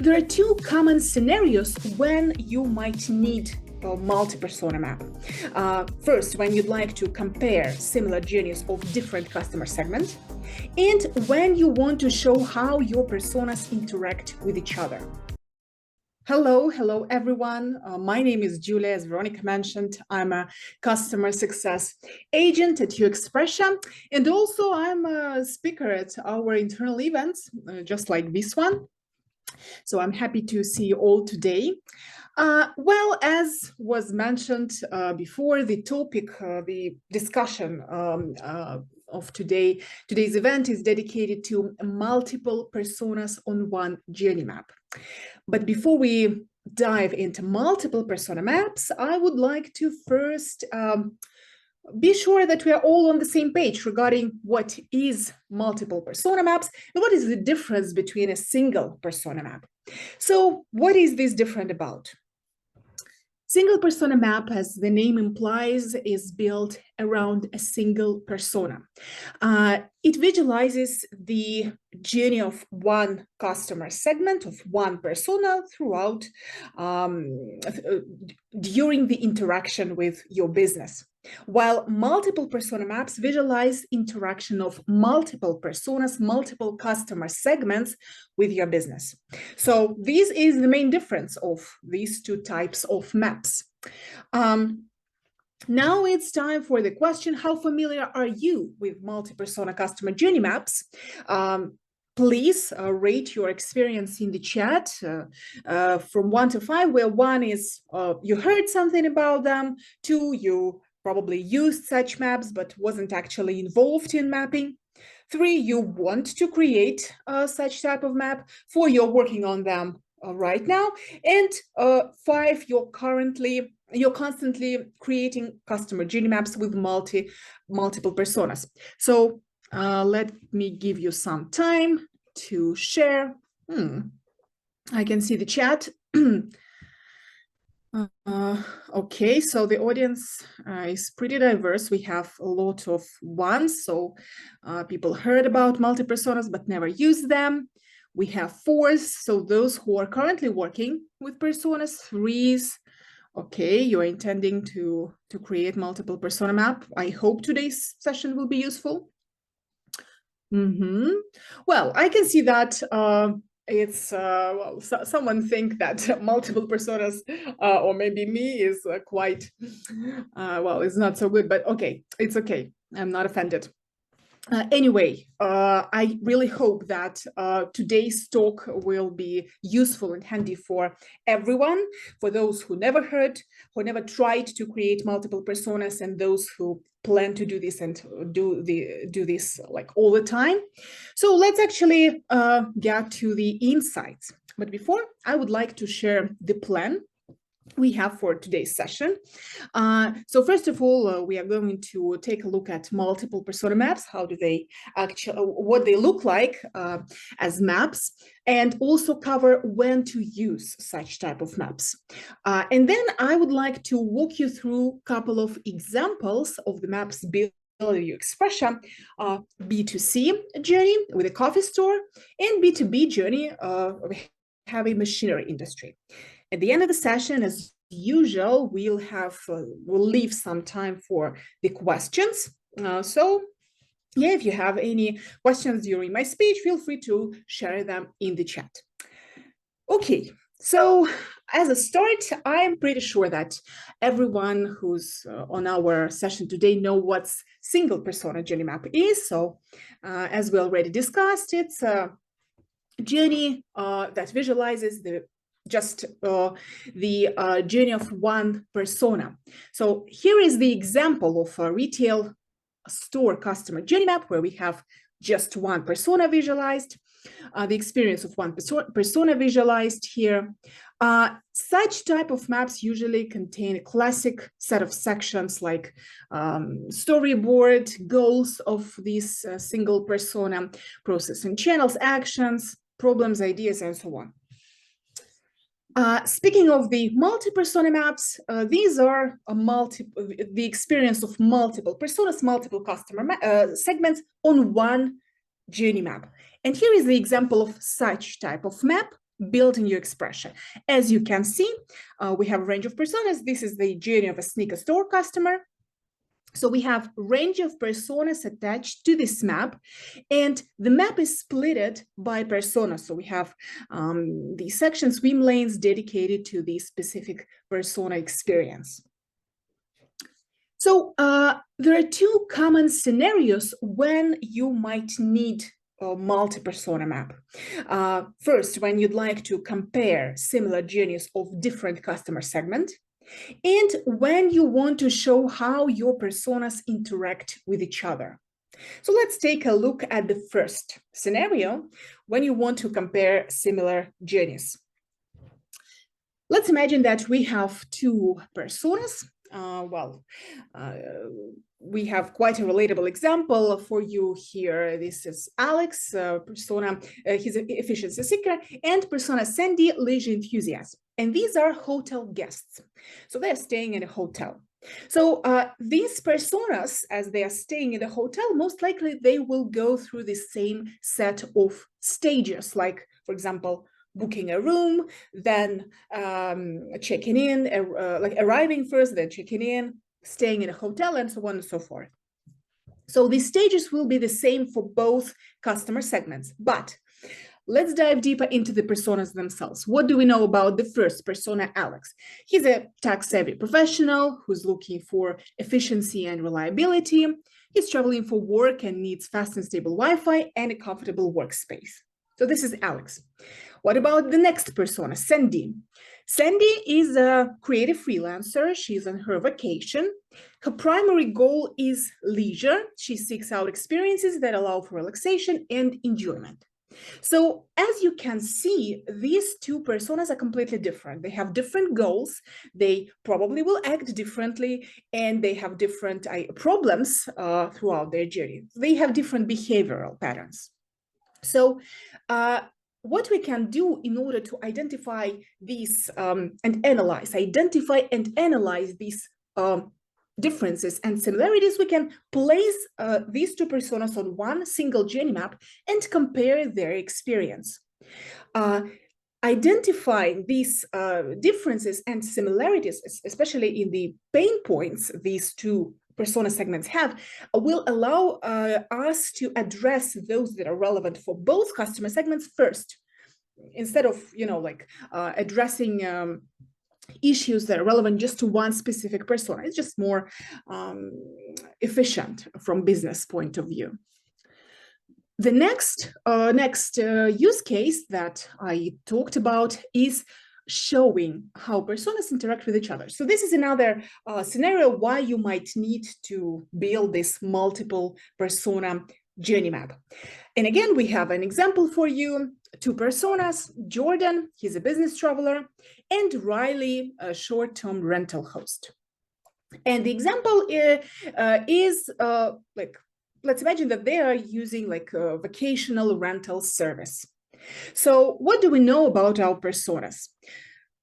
There are two common scenarios when you might need a multi-persona map. First, when you'd like to compare similar journeys of different customer segments, and when you want to show how your personas interact with each other. Hello everyone. My name is Julia, as Veronica mentioned. I'm a customer success agent at UXpression, and also I'm a speaker at our internal events, just like this one. So I'm happy to see you all today. Well, as was mentioned before, the topic, the discussion of today's event is dedicated to multiple personas on one journey map. But before we dive into multiple persona maps, I would like to first be sure that we are all on the same page regarding what is multiple persona maps and what is the difference between a single persona map. So what is this different about? Single persona map, as the name implies, is built around a single persona. It visualizes the journey of one customer segment, of one persona throughout during the interaction with your business. While multiple persona maps visualize interaction of multiple personas, multiple customer segments with your business. So this is the main difference of these two types of maps. Now it's time for the question, how familiar are you with multi-persona customer journey maps? Please rate your experience in the chat from 1 to 5, where 1 is you heard something about them, 2, you probably used such maps but wasn't actually involved in mapping. 3, you want to create such type of map. 4, you're working on them right now. And 5, you're constantly creating customer journey maps with multiple personas. So let me give you some time to share. I can see the chat. Okay, so the audience is pretty diverse. We have a lot of 1s, so people heard about multi-personas but never used them. We have 4s, so those who are currently working with personas. 3s, okay, you're intending to create multiple persona map. I hope today's session will be useful. Well, I can see that it's well, someone think that multiple personas or maybe me is quite well, it's not so good, but okay, it's okay. I'm not offended. Anyway, I really hope that today's talk will be useful and handy for everyone, for those who never heard, who never tried to create multiple personas, and those who plan to do this and do this like all the time. So let's actually get to the insights. But before, I would like to share the plan we have for today's session. So first of all, we are going to take a look at multiple persona maps. How do they actually, what they look like as maps, and also cover when to use such type of maps. And then I would like to walk you through a couple of examples of the maps built UXpression, B2C journey with a coffee store, and B2B journey of heavy machinery industry. At the end of the session, as usual, we'll leave some time for the questions. So yeah, if you have any questions during my speech, feel free to share them in the chat. Okay, so as a start, I am pretty sure that everyone who's on our session today know what single persona journey map is. So as we already discussed, it's a journey that visualizes the journey of one persona. So here is the example of a retail store customer journey map where we have just one persona visualized, the experience of one persona visualized here. Such type of maps usually contain a classic set of sections like storyboard, goals of this single persona, processing channels, actions, problems, ideas, and so on. Speaking of the multi-persona maps, these are the experience of multiple personas, multiple customer segments on one journey map. And here is the example of such type of map built in your expression. As you can see, we have a range of personas. This is the journey of a sneaker store customer. So we have a range of personas attached to this map, and the map is splitted by persona. So we have these sections, swim lanes dedicated to the specific persona experience. So there are two common scenarios when you might need a multi-persona map. First, when you'd like to compare similar journeys of different customer segments, and when you want to show how your personas interact with each other. So let's take a look at the first scenario when you want to compare similar journeys. Let's imagine that we have two personas. We have quite a relatable example for you here. This is Alex, persona, he's an efficiency seeker, and persona Sandy, leisure enthusiast. And these are hotel guests. So they're staying in a hotel. So these personas, as they are staying in the hotel, most likely they will go through the same set of stages, like, for example, booking a room, then checking in, like arriving first, then checking in, staying in a hotel, and so on and so forth. So these stages will be the same for both customer segments, but let's dive deeper into the personas themselves. What do we know about the first persona, Alex? He's a tech-savvy professional who's looking for efficiency and reliability. He's traveling for work and needs fast and stable Wi-Fi and a comfortable workspace. So this is Alex. What about the next persona, Sandy? Sandy is a creative freelancer. She's on her vacation. Her primary goal is leisure. She seeks out experiences that allow for relaxation and enjoyment. So as you can see, these two personas are completely different. They have different goals. They probably will act differently, and they have different problems throughout their journey. They have different behavioral patterns. So what we can do in order to identify these and analyze these differences and similarities, we can place these two personas on one single journey map and compare their experience. Identifying these differences and similarities, especially in the pain points these two persona segments have, will allow us to address those that are relevant for both customer segments first, instead of addressing issues that are relevant just to one specific persona. It's just more efficient from business point of view. The next use case that I talked about is showing how personas interact with each other. So this is another scenario why you might need to build this multiple persona journey map. And again, we have an example for you. Two personas, Jordan, he's a business traveler, and Riley, a short-term rental host. And the example is let's imagine that they are using like a vacational rental service. So what do we know about our personas?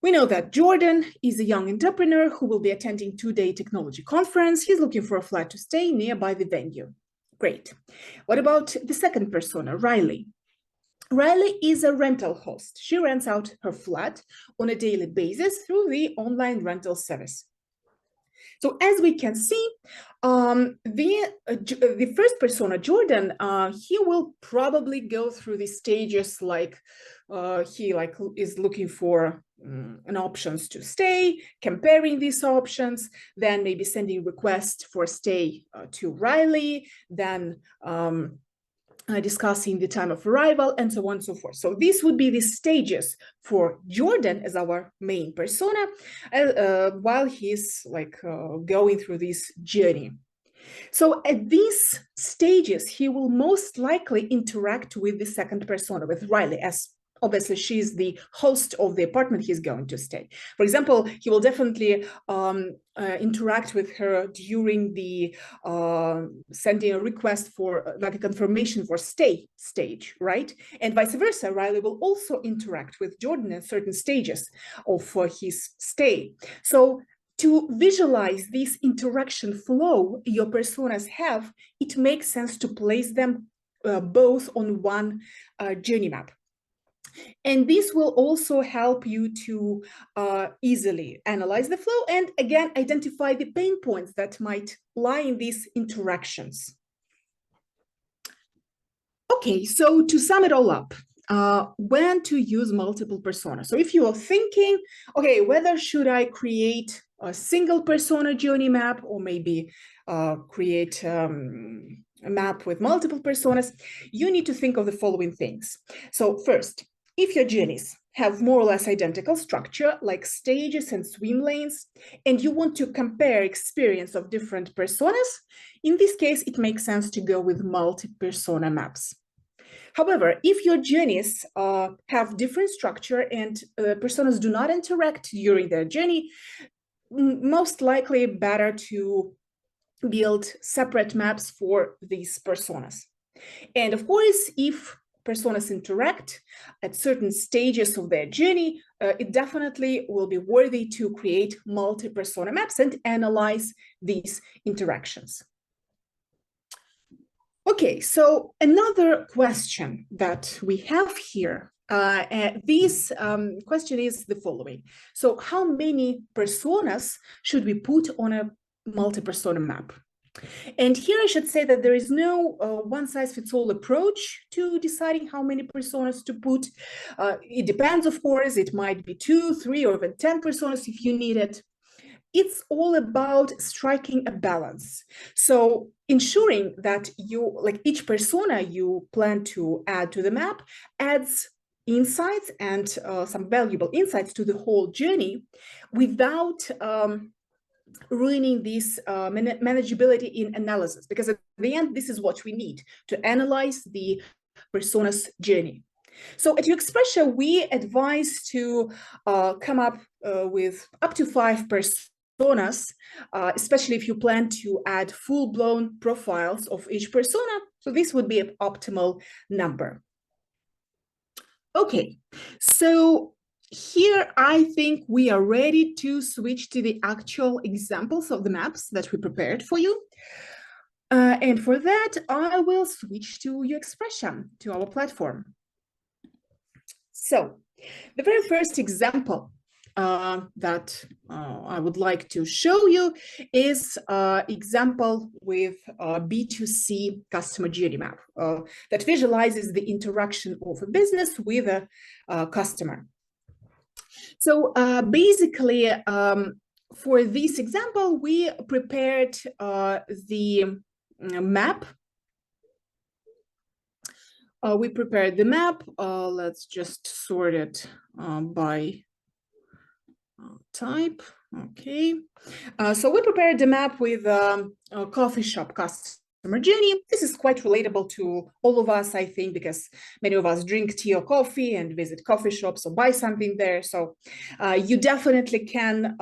We know that Jordan is a young entrepreneur who will be attending a two-day technology conference. He's looking for a flat to stay nearby the venue. Great. What about the second persona, Riley? Riley is a rental host. She rents out her flat on a daily basis through the online rental service. So as we can see, the first persona, Jordan, he will probably go through the stages like he is looking for an options to stay, comparing these options, then maybe sending request for stay to Riley, then discussing the time of arrival, and so on and so forth. So these would be the stages for Jordan as our main persona, while he's going through this journey. So at these stages, he will most likely interact with the second persona, with Riley, as obviously she's the host of the apartment he's going to stay. For example, he will definitely interact with her during the sending a request for like a confirmation for stay stage, right? And vice versa, Riley will also interact with Jordan at certain stages of his stay. So to visualize this interaction flow your personas have, it makes sense to place them both on one journey map. And this will also help you to easily analyze the flow and, again, identify the pain points that might lie in these interactions. Okay, so to sum it all up, when to use multiple personas. So if you are thinking, okay, whether should I create a single persona journey map or maybe create a map with multiple personas, you need to think of the following things. So first, if your journeys have more or less identical structure, like stages and swim lanes, and you want to compare experience of different personas, in this case, it makes sense to go with multi-persona maps. However, if your journeys have different structure and personas do not interact during their journey, most likely better to build separate maps for these personas. And of course, if personas interact at certain stages of their journey, it definitely will be worthy to create multi-persona maps and analyze these interactions. Okay, so another question that we have here, this question is the following. So how many personas should we put on a multi-persona map? And here I should say that there is no one-size-fits-all approach to deciding how many personas to put. It depends, of course. It might be 2, 3, or even 10 personas if you need it. It's all about striking a balance. So ensuring that each persona you plan to add to the map adds insights and some valuable insights to the whole journey without ruining this manageability in analysis, because at the end, this is what we need to analyze the persona's journey. So at Uexpressia, we advise to come up with up to 5 personas, especially if you plan to add full-blown profiles of each persona. So this would be an optimal number. Okay, so here I think we are ready to switch to the actual examples of the maps that we prepared for you. And for that, I will switch to Uexpressia, to our platform. So the very first example that I would like to show you is example with B2C customer journey map that visualizes the interaction of a business with a customer. So basically, for this example, we prepared the map. Let's just sort it by type. Okay. So we prepared the map with a coffee shop customer journey. This is quite relatable to all of us, I think, because many of us drink tea or coffee and visit coffee shops or buy something there. So you definitely can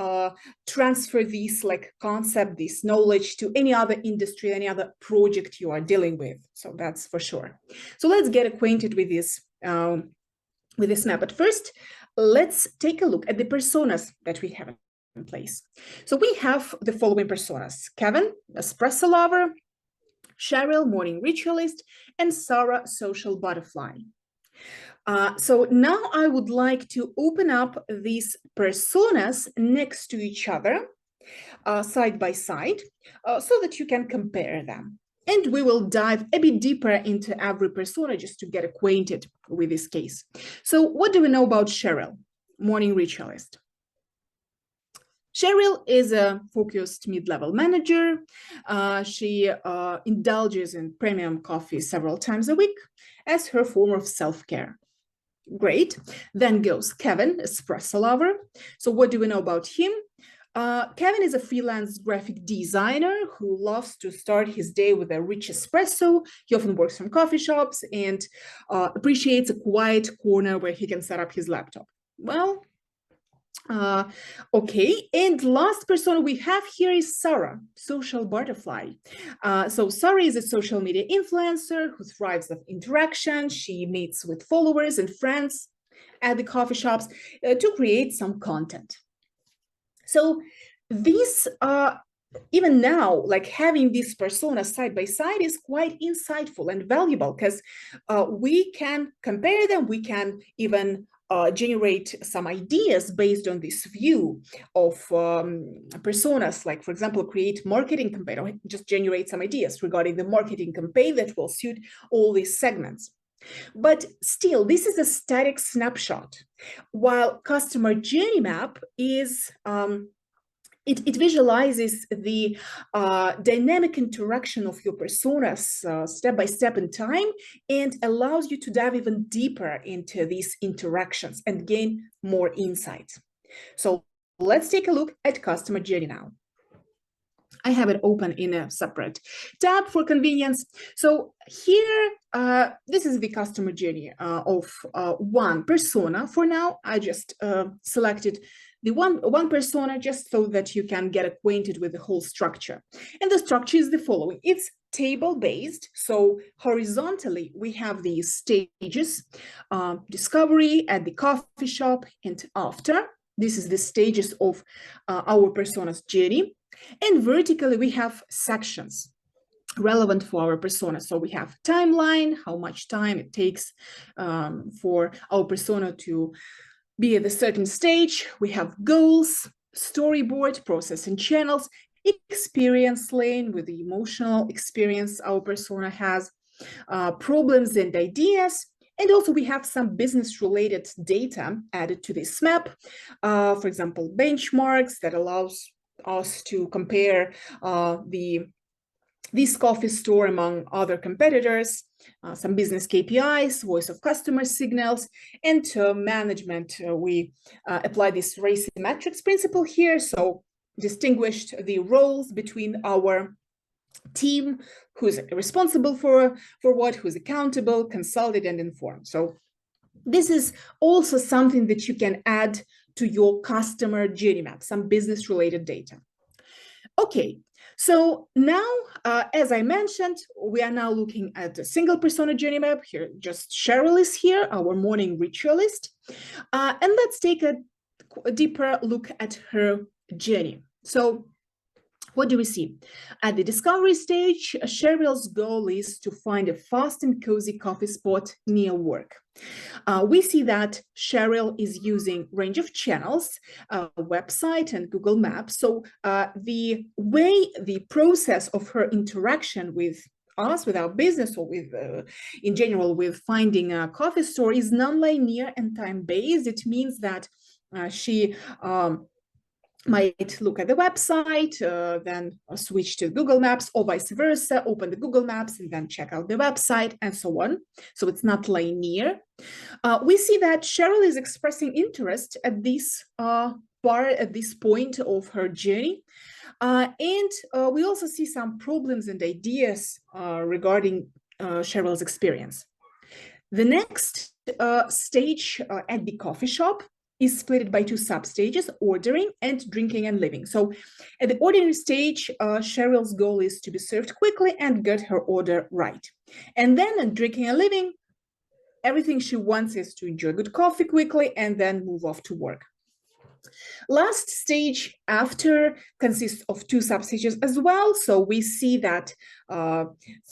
transfer this concept, this knowledge to any other industry, any other project you are dealing with. So that's for sure. So let's get acquainted with this map. But first, let's take a look at the personas that we have in place. So we have the following personas: Kevin, espresso lover; Cheryl, morning ritualist; and Sarah, social butterfly. So now I would like to open up these personas next to each other, side by side, so that you can compare them. And we will dive a bit deeper into every persona just to get acquainted with this case. So what do we know about Cheryl, morning ritualist? Cheryl is a focused mid-level manager. She indulges in premium coffee several times a week as her form of self-care. Great. Then goes Kevin, espresso lover. So what do we know about him? Kevin is a freelance graphic designer who loves to start his day with a rich espresso. He often works from coffee shops and appreciates a quiet corner where he can set up his laptop. Well, okay, and last persona we have here is Sarah, social butterfly. So Sarah is a social media influencer who thrives on interaction. She meets with followers and friends at the coffee shops to create some content. So these even now, like having these personas side by side is quite insightful and valuable, because we can compare them, we can even generate some ideas based on this view of personas, like, for example, create marketing campaign, or just generate some ideas regarding the marketing campaign that will suit all these segments. But still, this is a static snapshot, while customer journey map is it visualizes the dynamic interaction of your personas step by step in time, and allows you to dive even deeper into these interactions and gain more insights. So let's take a look at customer journey now. I have it open in a separate tab for convenience. So here, this is the customer journey of one persona. For now, I just selected the one persona just so that you can get acquainted with the whole structure. And the structure is the following. It's table-based. So horizontally, we have these stages: discovery, at the coffee shop, and after. This is the stages of our persona's journey. And vertically, we have sections relevant for our persona. So we have timeline, how much time it takes for our persona to be at a certain stage. We have goals, storyboard, process and channels, experience lane with the emotional experience our persona has, problems and ideas. And also we have some business related data added to this map. For example, benchmarks that allows us to compare this coffee store among other competitors, some business KPIs, voice of customer signals, and management. We apply this RACI metrics principle here. So distinguished the roles between our team, who's responsible for what, who's accountable, consulted, and informed. So this is also something that you can add to your customer journey map, some business related data. Okay, so now, as I mentioned, we are now looking at a single persona journey map here. Just Cheryl is here, our morning ritualist. And let's take a deeper look at her journey. So what do we see? At the discovery stage, Cheryl's goal is to find a fast and cozy coffee spot near work. We see that Cheryl is using range of channels, website and Google Maps. So the way, the process of her interaction with us, with our business, or with, in general, with finding a coffee store is non-linear and time-based. It means that she might look at the website, then switch to Google Maps, or vice versa, open the Google Maps and then check out the website, and so on. So it's not linear. We see that Cheryl is expressing interest at this at this point of her journey. And we also see some problems and ideas regarding Cheryl's experience. The next stage at the coffee shop is split by two sub-stages: ordering and drinking and living. So at the ordering stage, Cheryl's goal is to be served quickly and get her order right. And then in drinking and living, everything she wants is to enjoy good coffee quickly and then move off to work. Last stage after consists of two substages as well. So we see that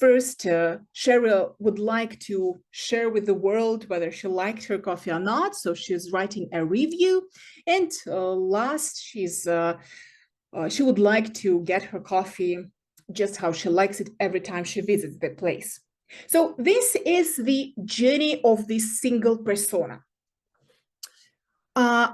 first, Cheryl would like to share with the world whether she liked her coffee or not. So she's writing a review. And last, she would like to get her coffee just how she likes it every time she visits the place. So this is the journey of this single persona.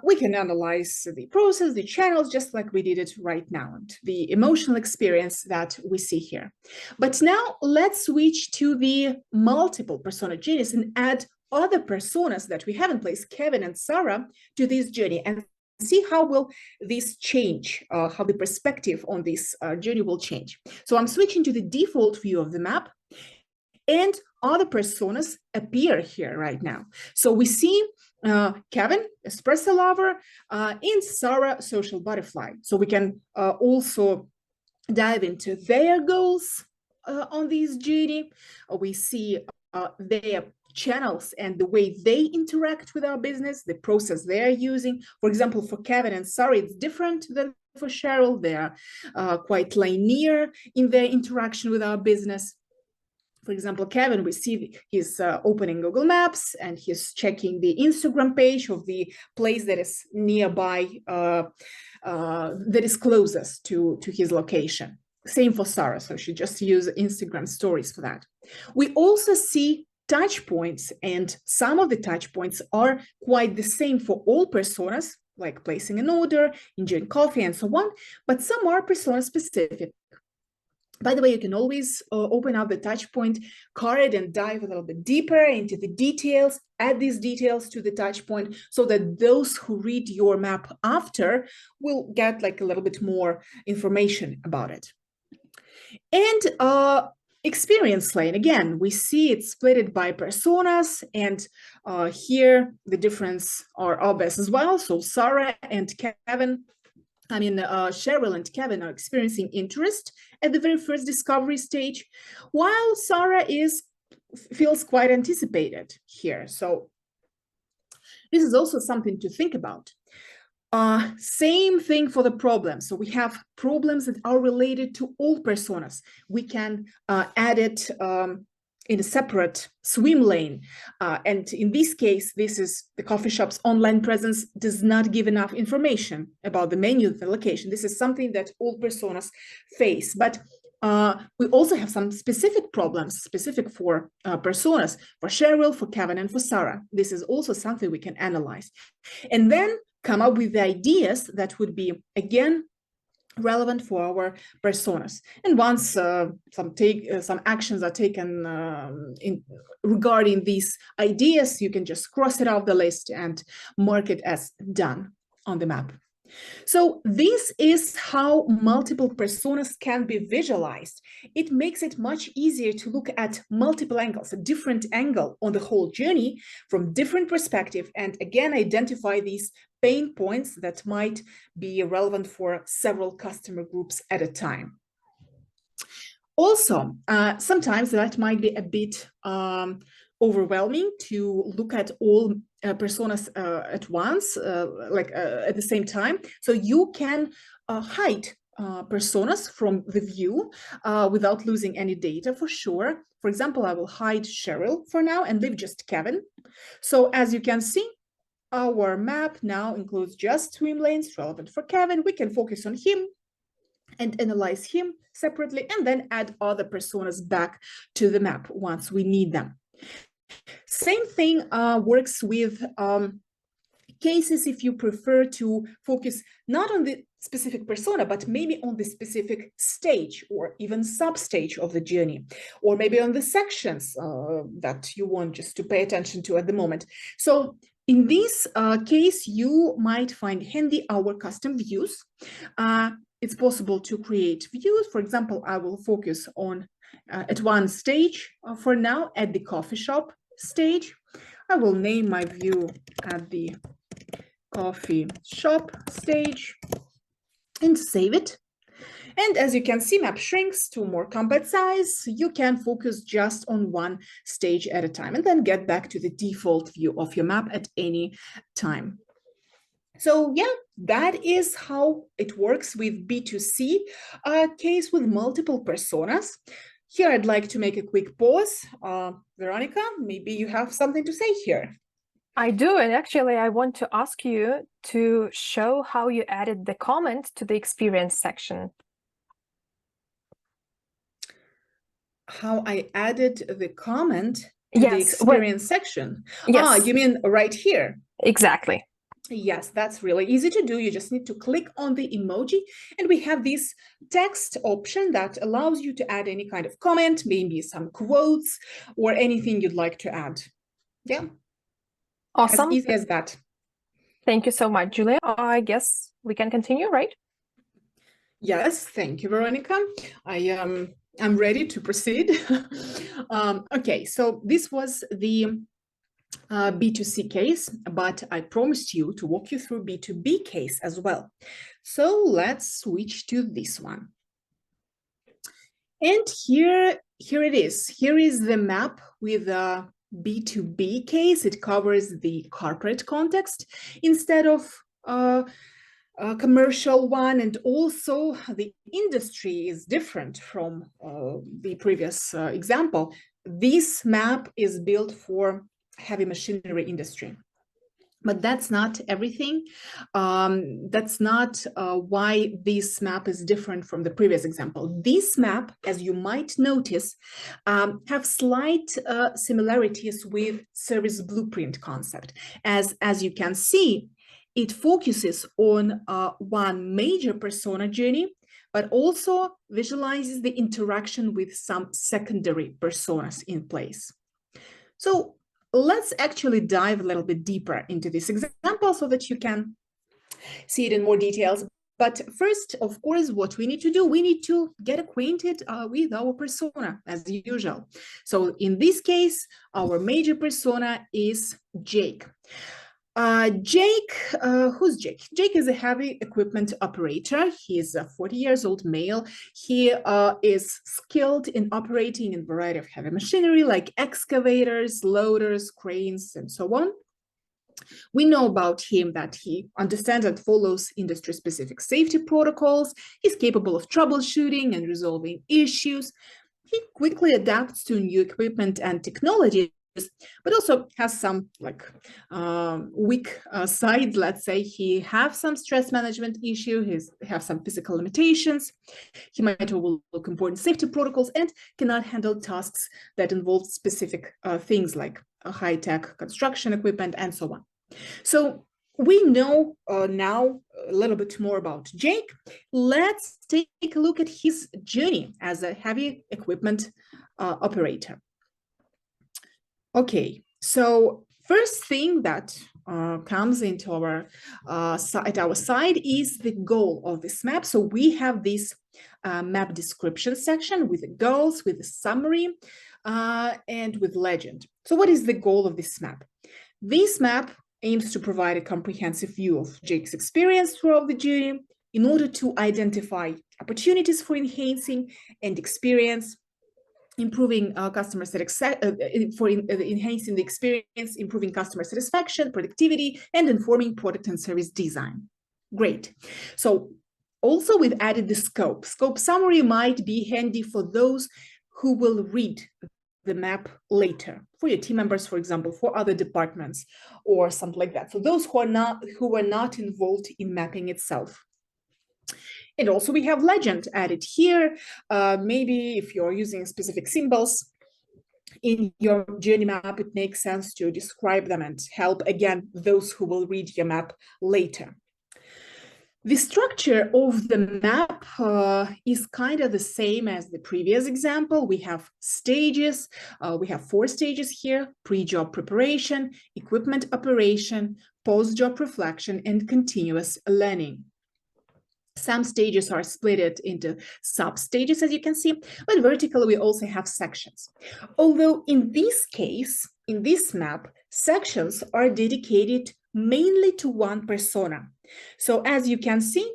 We can analyze the process, the channels, just like we did it right now, and the emotional experience that we see here. But now let's switch to the multiple persona journeys and add other personas that we have in place, Kevin and Sarah, to this journey, and see how will this change, how the perspective on this journey will change. So I'm switching to the default view of the map, and other personas appear here right now. So we see Kevin, espresso lover, and Sarah, social butterfly. So we can also dive into their goals on this journey. We see their channels and the way they interact with our business, the process they're using. For example, for Kevin and Sarah, it's different than for Cheryl. They're quite linear in their interaction with our business. For example, Kevin, we see he's opening Google Maps and he's checking the Instagram page of the place that is nearby, that is closest to his location. Same for Sarah, so she just used Instagram stories for that. We also see touch points, and some of the touch points are quite the same for all personas, like placing an order, enjoying coffee, and so on, but some are persona specific. By the way, you can always open up the touch point card and dive a little bit deeper into the details, add these details to the touch point so that those who read your map after will get like a little bit more information about it. And experience lane, again, we see it's split by personas, and here the difference are obvious as well. So Sarah and Kevin, Cheryl and Kevin are experiencing interest at the very first discovery stage, while Sarah feels quite anticipated here. So this is also something to think about. Same thing for the problems. So we have problems that are related to all personas. We can add it in a separate swim lane. And in this case, this is the coffee shop's online presence does not give enough information about the menu, the location. This is something that all personas face. But we also have some specific problems, specific for personas, for Cheryl, for Kevin, and for Sarah. This is also something we can analyze. And then come up with the ideas that would be, again, relevant for our personas. And once some actions are taken regarding these ideas, you can just cross it off the list and mark it as done on the map. So this is how multiple personas can be visualized. It makes it much easier to look at multiple angles, a different angle on the whole journey from different perspective, and again, identify these pain points that might be relevant for several customer groups at a time. Also, sometimes that might be a bit overwhelming to look at all personas at once, at the same time. So you can hide personas from the view without losing any data for sure. For example, I will hide Cheryl for now and leave just Kevin. So as you can see, our map now includes just swim lanes relevant for Kevin. We can focus on him and analyze him separately, and then add other personas back to the map once we need them. Same thing works with cases if you prefer to focus not on the specific persona, but maybe on the specific stage or even sub-stage of the journey, or maybe on the sections that you want just to pay attention to at the moment. So in this case, you might find handy our custom views. It's possible to create views. For example, I will focus on at one stage for now, at the coffee shop stage. I will name my view at the coffee shop stage and save it. And as you can see, map shrinks to more compact size. You can focus just on one stage at a time and then get back to the default view of your map at any time. So yeah, that is how it works with B2C case with multiple personas. Here, I'd like to make a quick pause. Veronica, maybe you have something to say here. I do, and actually I want to ask you to show how you added the comment to the experience section. How I added the comment to the experience section? Yes. You mean right here? Exactly. Yes, that's really easy to do. You just need to click on the emoji, and we have this text option that allows you to add any kind of comment, maybe some quotes or anything you'd like to add. Yeah. Awesome. As easy as that. Thank you so much, Julia. I guess we can continue, right? Yes, thank you, Veronica. I'm ready to proceed. Okay, so this was the B2C case, but I promised you to walk you through B2B case as well. So let's switch to this one. And here it is. Here is the map with a B2B case. It covers the corporate context instead of commercial one, and also the industry is different from the previous example. This map is built for heavy machinery industry. But that's not everything. That's not why this map is different from the previous example. This map, as you might notice, have slight similarities with service blueprint concept. As you can see, it focuses on one major persona journey, but also visualizes the interaction with some secondary personas in place. So let's actually dive a little bit deeper into this example so that you can see it in more details. But first, of course, what we need to do, we need to get acquainted with our persona as usual. So in this case, our major persona is Jake. Jake, who's Jake? Jake is a heavy equipment operator. He is a 40 years old male. He is skilled in operating in a variety of heavy machinery like excavators, loaders, cranes, and so on. We know about him that he understands and follows industry-specific safety protocols. He's capable of troubleshooting and resolving issues. He quickly adapts to new equipment and technology, but also has some weak sides. Let's say he have some stress management issue, he have some physical limitations, he might overlook important safety protocols and cannot handle tasks that involve specific things like high-tech construction equipment and so on. So we know now a little bit more about Jake. Let's take a look at his journey as a heavy equipment operator. Okay, so first thing that comes into our at our side is the goal of this map. So we have this map description section with the goals, with the summary, and with legend. So what is the goal of this map? This map aims to provide a comprehensive view of Jake's experience throughout the journey in order to identify opportunities for enhancing and experience, improving customer satisfaction, enhancing the experience, improving customer satisfaction, productivity, and informing product and service design. Great. So also we've added the scope. Scope summary might be handy for those who will read the map later, for your team members, for example, for other departments or something like that. So those who are not involved in mapping itself. And also we have legend added here. Maybe if you're using specific symbols in your journey map, it makes sense to describe them and help, again, those who will read your map later. The structure of the map is kind of the same as the previous example. We have stages. We have 4 stages here: pre-job preparation, equipment operation, post-job reflection, and continuous learning. Some stages are split into sub-stages, as you can see, but vertically we also have sections. Although in this case, in this map, sections are dedicated mainly to one persona. So as you can see,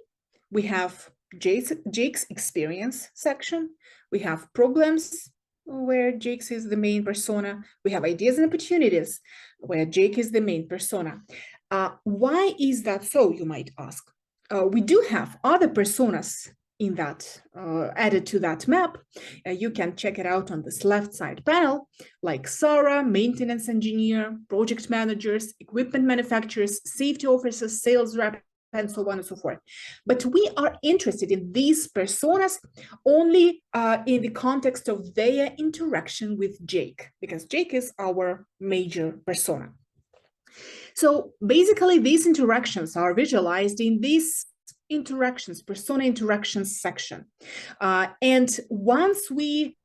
we have Jake's experience section, we have problems where Jake is the main persona, we have ideas and opportunities where Jake is the main persona. Why is that so, you might ask? We do have other personas in that added to that map. You can check it out on this left side panel, like Sarah, maintenance engineer, project managers, equipment manufacturers, safety officers, sales rep, and so on and so forth. But we are interested in these personas only in the context of their interaction with Jake, because Jake is our major persona. So basically, these interactions are visualized in this persona interactions section. And once we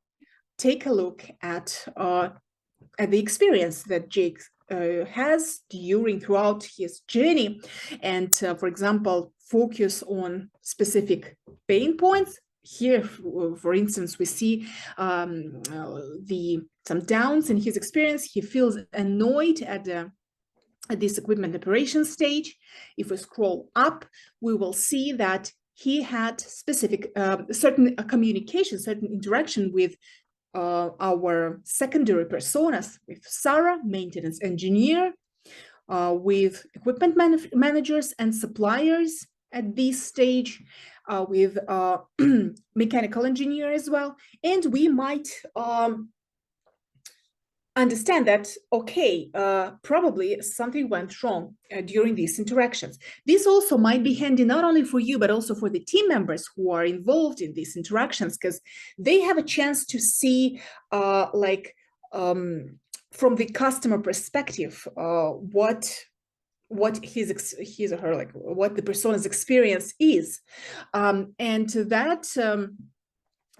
take a look at the experience that Jake has throughout his journey, and for example, focus on specific pain points. Here, for instance, we see some downs in his experience. He feels annoyed at this equipment operation stage. If we scroll up, we will see that he had specific certain communication, certain interaction with our secondary personas, with Sarah, maintenance engineer, with equipment managers and suppliers, at this stage with mechanical engineer as well, and we might understand that, okay, probably something went wrong during these interactions. This also might be handy not only for you, but also for the team members who are involved in these interactions, because they have a chance to see from the customer perspective, what his or her, like what the persona's experience is, and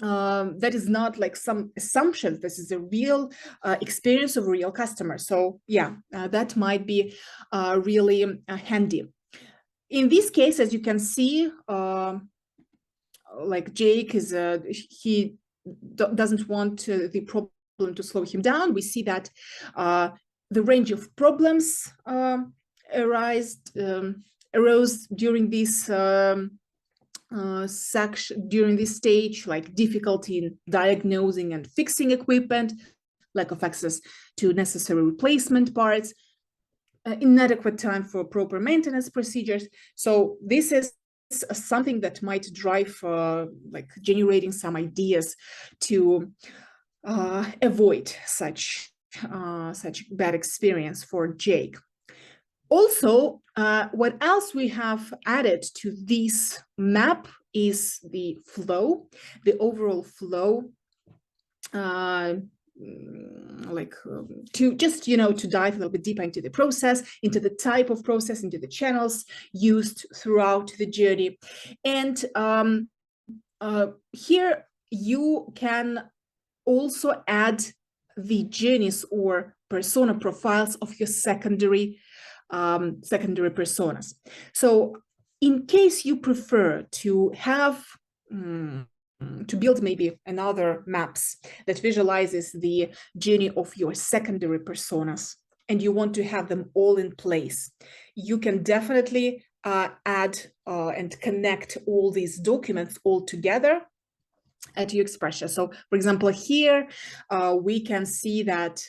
that is not like some assumptions. This is a real experience of a real customer. So yeah, that might be really handy. In this case, as you can see, like Jake is he doesn't want the problem to slow him down. We see that the range of problems arose during this section, during this stage, like difficulty in diagnosing and fixing equipment, lack of access to necessary replacement parts, inadequate time for proper maintenance procedures. So this is something that might drive like generating some ideas to avoid such bad experience for Jake. Also, what else we have added to this map is the flow, the overall flow, to just, to dive a little bit deeper into the process, into the type of process, into the channels used throughout the journey. And here you can also add the journeys or persona profiles of your secondary personas. So in case you prefer to have to build maybe another maps that visualizes the journey of your secondary personas, and you want to have them all in place, you can definitely add and connect all these documents all together at UXpression. So for example, here we can see that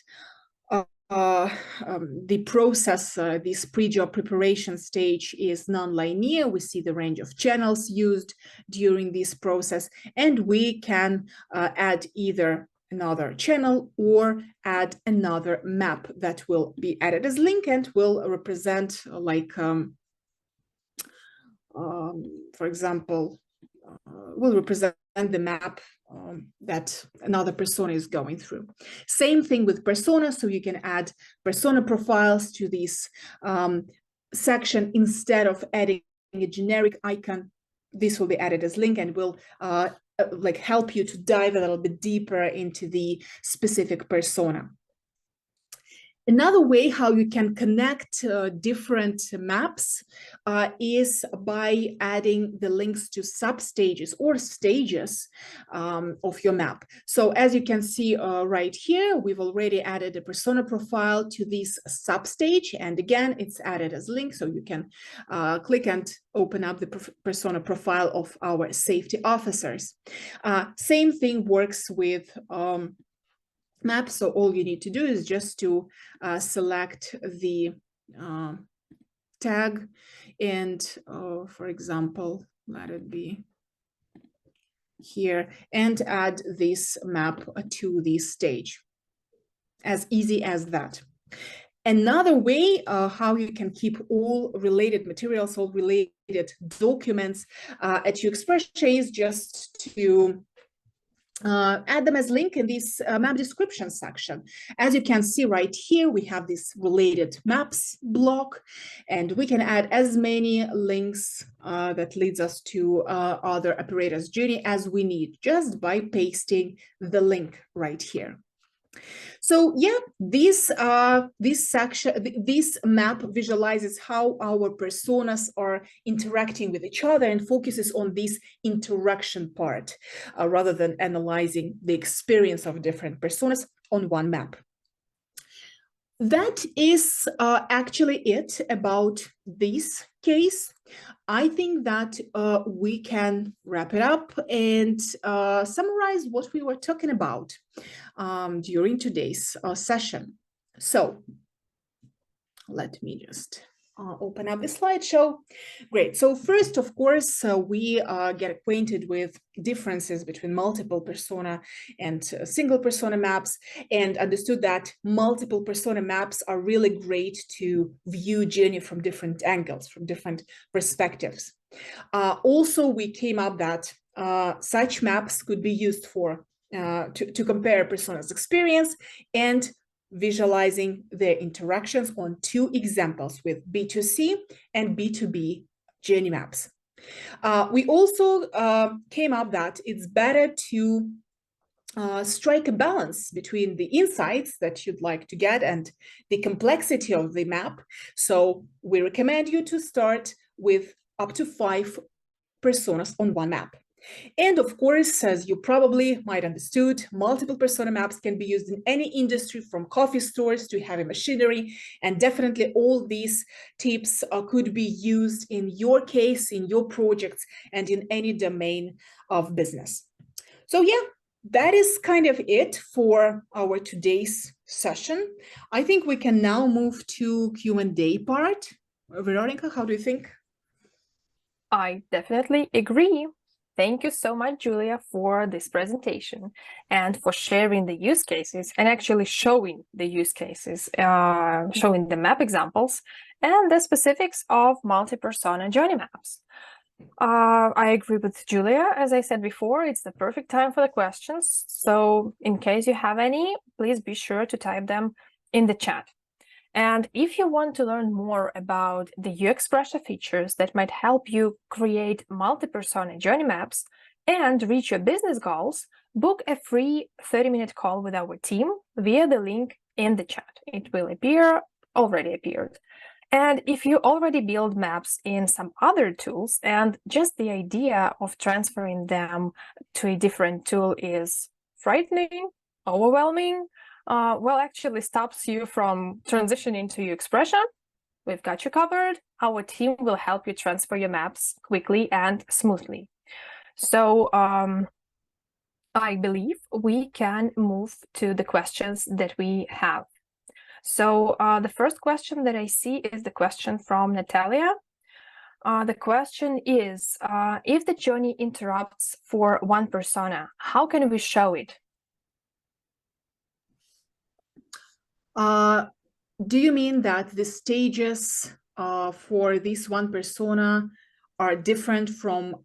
the process, this pre-job preparation stage is non-linear. We see the range of channels used during this process, and we can add either another channel or add another map that will be added as link and will represent like, for example, will represent the map that another persona is going through. Same thing with persona, so you can add persona profiles to this section. Instead of adding a generic icon, this will be added as link and will like help you to dive a little bit deeper into the specific persona. Another way how you can connect different maps is by adding the links to substages or stages of your map. So as you can see right here, we've already added a persona profile to this substage. And again, it's added as link. So you can click and open up the persona profile of our safety officers. Same thing works with map. So all you need to do is just to select the tag and for example, let it be here, and add this map to this stage. As easy as that. Another way how you can keep all related materials, all related documents at UXpression is just to add them as link in this map description section. As you can see right here, we have this related maps block, and we can add as many links that leads us to other operators' journey as we need, just by pasting the link right here. So yeah, this map visualizes how our personas are interacting with each other and focuses on this interaction part rather than analyzing the experience of different personas on one map. That is actually it about this case. I think that we can wrap it up and summarize what we were talking about during today's session. So let me just open up the slideshow. Great. So first, of course, we get acquainted with differences between multiple persona and single persona maps, and understood that multiple persona maps are really great to view journey from different angles, from different perspectives. Also, we came up that such maps could be used for to compare personas' experience and visualizing their interactions on two examples with B2C and B2B journey maps. We also came up that it's better to strike a balance between the insights that you'd like to get and the complexity of the map. So we recommend you to start with up to 5 personas on one map. And of course, as you probably might understood, multiple persona maps can be used in any industry, from coffee stores to heavy machinery. And definitely all these tips could be used in your case, in your projects, and in any domain of business. So yeah, that is kind of it for our today's session. I think we can now move to Q&A part. Veronica, how do you think? I definitely agree. Thank you so much, Julia, for this presentation and for sharing the use cases and actually showing the use cases, showing the map examples and the specifics of multi-persona journey maps. I agree with Julia. As I said before, it's the perfect time for the questions. So in case you have any, please be sure to type them in the chat. And if you want to learn more about the UXpression features that might help you create multi-persona journey maps and reach your business goals, book a free 30-minute call with our team via the link in the chat. It will appear, already appeared. And if you already build maps in some other tools and just the idea of transferring them to a different tool is frightening, overwhelming, well, actually stops you from transitioning to UXpression, we've got you covered. Our team will help you transfer your maps quickly and smoothly. So I believe we can move to the questions that we have. So the first question that I see is the question from Natalia. The question is, if the journey interrupts for one persona, how can we show it? Do you mean that the stages for this one persona are different from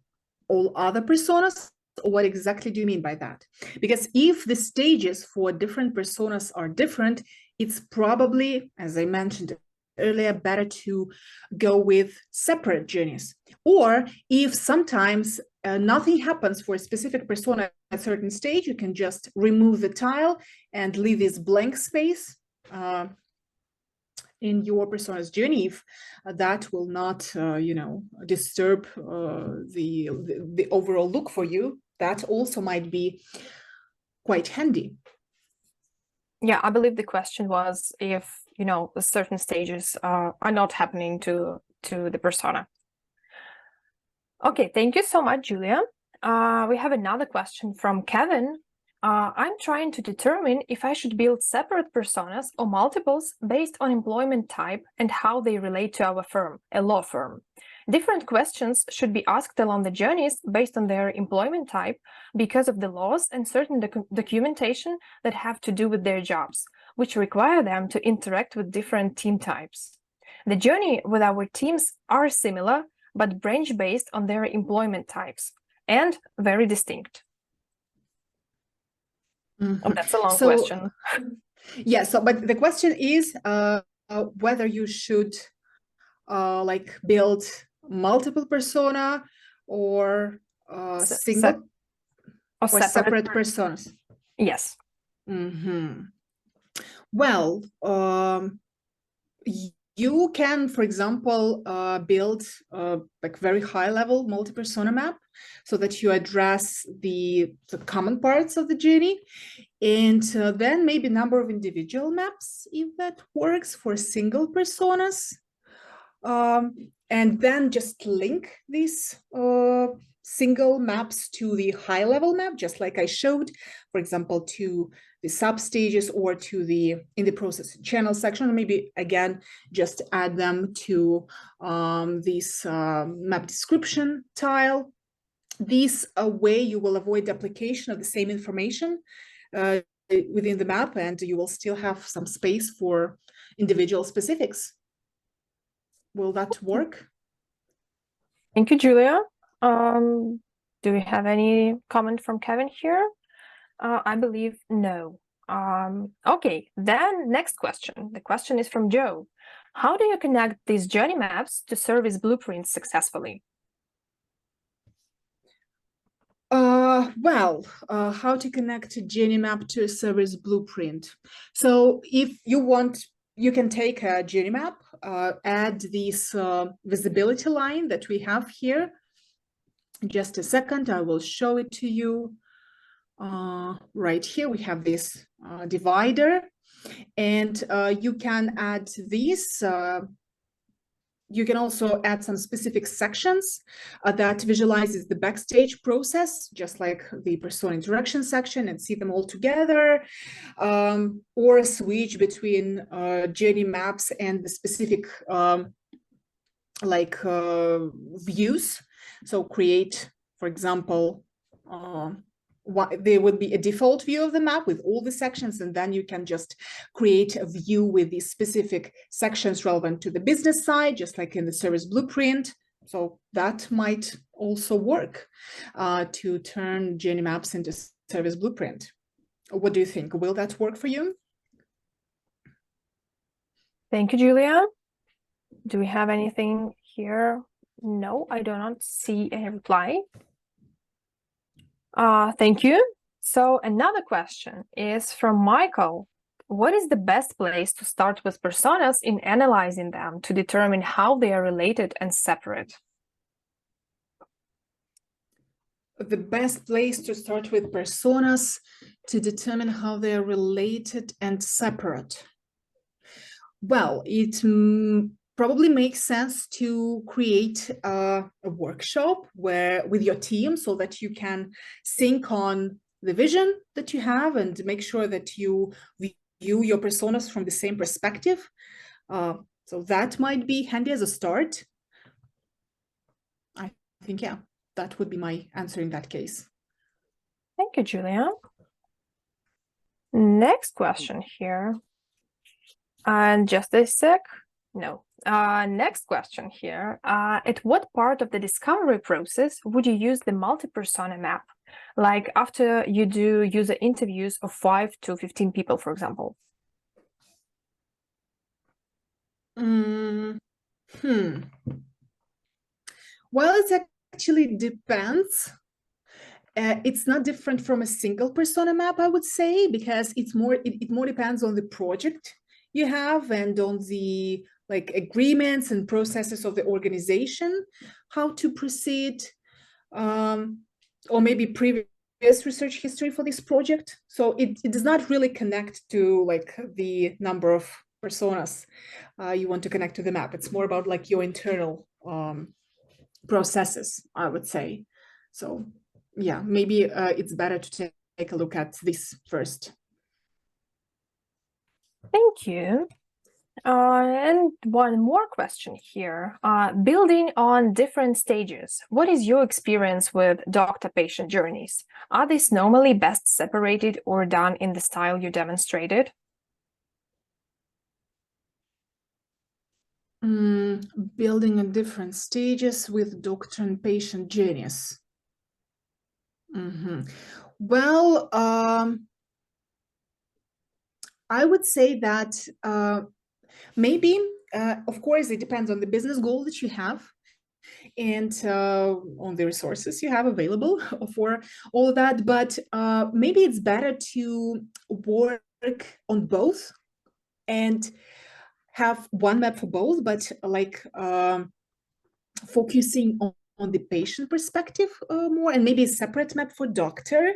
all other personas? Or what exactly do you mean by that? Because if the stages for different personas are different, it's probably, as I mentioned earlier, better to go with separate journeys. Or if sometimes nothing happens for a specific persona at a certain stage, you can just remove the tile and leave this blank space in your persona's journey, if that will not, disturb the overall look for you. That also might be quite handy. Yeah, I believe the question was if, certain stages are not happening to the persona. Okay, thank you so much, Julia. We have another question from Kevin. I'm trying to determine if I should build separate personas or multiples based on employment type and how they relate to our firm, a law firm. Different questions should be asked along the journeys based on their employment type because of the laws and certain documentation that have to do with their jobs, which require them to interact with different team types. The journey with our teams are similar, but branch based on their employment types and very distinct. Mm-hmm. Oh, that's a long question. Yeah, but the question is whether you should build multiple persona or single or separate personas. Yes. Mm-hmm. Well, you can, for example, build very high level multi-persona map so that you address the common parts of the journey, and then maybe number of individual maps, if that works, for single personas, and then just link these single maps to the high level map, just like I showed, for example, to the sub stages or to the in the process channel section. Maybe again, just add them to this map description tile. This way you will avoid duplication of the same information within the map, and you will still have some space for individual specifics. Will that work? Thank you, Julia. Do we have any comment from Kevin here? I believe no. Okay, then next question. The question is from Joe. How do you connect these journey maps to service blueprints successfully? How to connect a journey map to a service blueprint. So if you want, you can take a journey map, add this visibility line that we have here. In just a second, I will show it to you. Right here, we have this divider, and you can add these. You can also add some specific sections that visualizes the backstage process, just like the persona interaction section, and see them all together, or switch between journey maps and the specific views. So create, for example, there would be a default view of the map with all the sections, and then you can just create a view with these specific sections relevant to the business side, just like in the service blueprint. So that might also work to turn journey maps into service blueprint. What do you think? Will that work for you? Thank you, Julia. Do we have anything here? No, I do not see a reply. Thank you. So another question is from Michael. What is the best place to start with personas in analyzing them to determine how they are related and separate? The best place to start with personas to determine how they are related and separate. Well, it probably makes sense to create a workshop with your team so that you can sync on the vision that you have and make sure that you view your personas from the same perspective. So that might be handy as a start. I think, yeah, that would be my answer in that case. Thank you, Julia. Next question here. And just a sec. No. Next question here. At what part of the discovery process would you use the multi-persona map? Like after you do user interviews of 5 to 15 people, for example. Well, it actually depends. It's not different from a single persona map, I would say, because it more depends on the project you have and on the agreements and processes of the organization, how to proceed, or maybe previous research history for this project. So it does not really connect to the number of personas you want to connect to the map. It's more about your internal processes, I would say. So yeah, maybe it's better to take a look at this first. Thank you. And one more question here. Building on different stages, what is your experience with doctor-patient journeys? Are these normally best separated or done in the style you demonstrated? Building on different stages with doctor and patient journeys. Well, I would say that maybe, of course, it depends on the business goal that you have and on the resources you have available for all of that. But maybe it's better to work on both and have one map for both, but focusing on the patient perspective more, and maybe a separate map for doctor.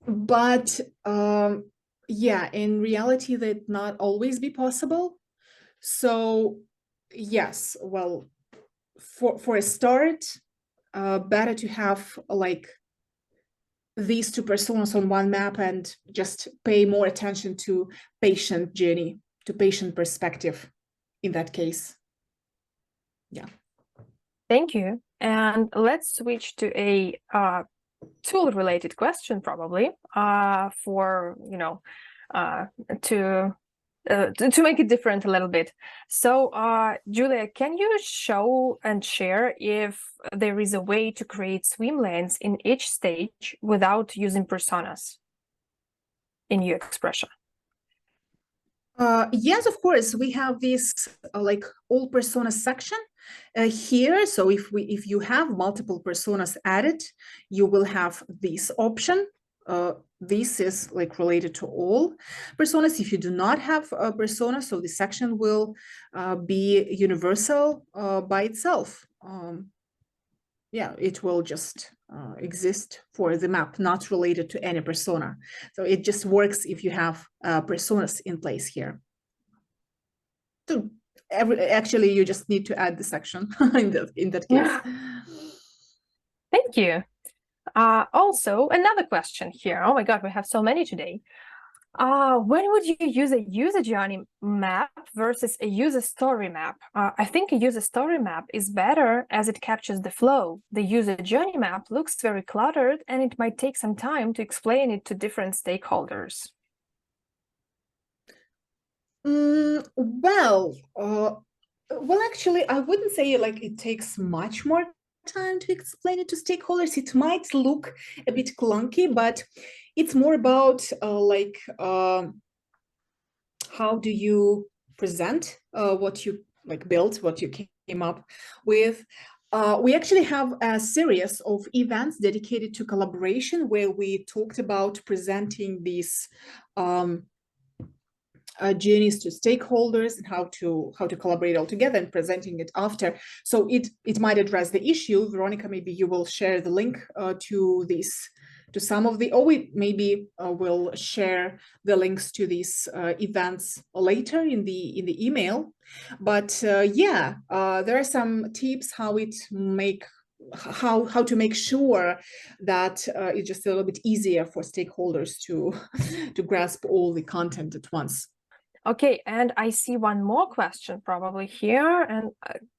But yeah, in reality, that not always be possible. So yes, well, for a start, better to have like these two personas on one map and just pay more attention to patient journey, to patient perspective in that case. Yeah. Thank you. And let's switch to a tool-related question, probably, for, you know, to make it different a little bit. So, Julia, can you show and share if there is a way to create swim lanes in each stage without using personas in UXpression? Yes, of course. We have this like all personas section here. So if you have multiple personas added, you will have this option. This is like related to all personas. If you do not have a persona, so the section will be universal by itself. Yeah, it will just exist for the map, not related to any persona. So it just works if you have personas in place here. So actually, you just need to add the section in that case. Thank you. Also, another question here. Oh my God, we have so many today. When would you use a user journey map versus a user story map? I think a user story map is better as it captures the flow. The user journey map looks very cluttered and it might take some time to explain it to different stakeholders. Well, actually, I wouldn't say like it takes much more time to explain it to stakeholders. It might look a bit clunky, but it's more about how do you present what you like built, what you came up with. We actually have a series of events dedicated to collaboration where we talked about presenting these journeys to stakeholders and how to collaborate all together and presenting it after. So it might address the issue. Veronica, maybe you will share the link to this, to some of the, or we maybe will share the links to these events later in the email. But yeah, there are some tips how to make sure that it's just a little bit easier for stakeholders to grasp all the content at once. Okay, and I see one more question probably here, and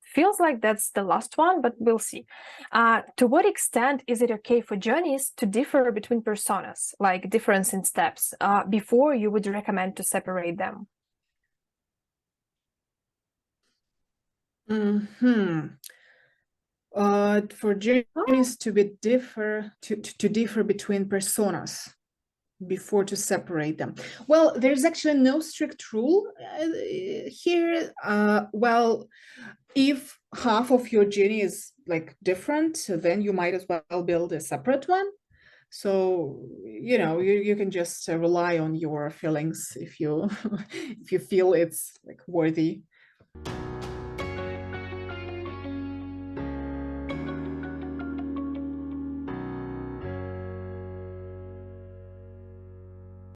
feels like that's the last one, but we'll see. To what extent is it okay for journeys to differ between personas, like difference in steps, before you would recommend to separate them? For journeys to be differ between personas before to separate them. Well, there's actually no strict rule here. Well, if half of your journey is like different, then you might as well build a separate one. So, you know, you can just rely on your feelings if you if you feel it's like worthy.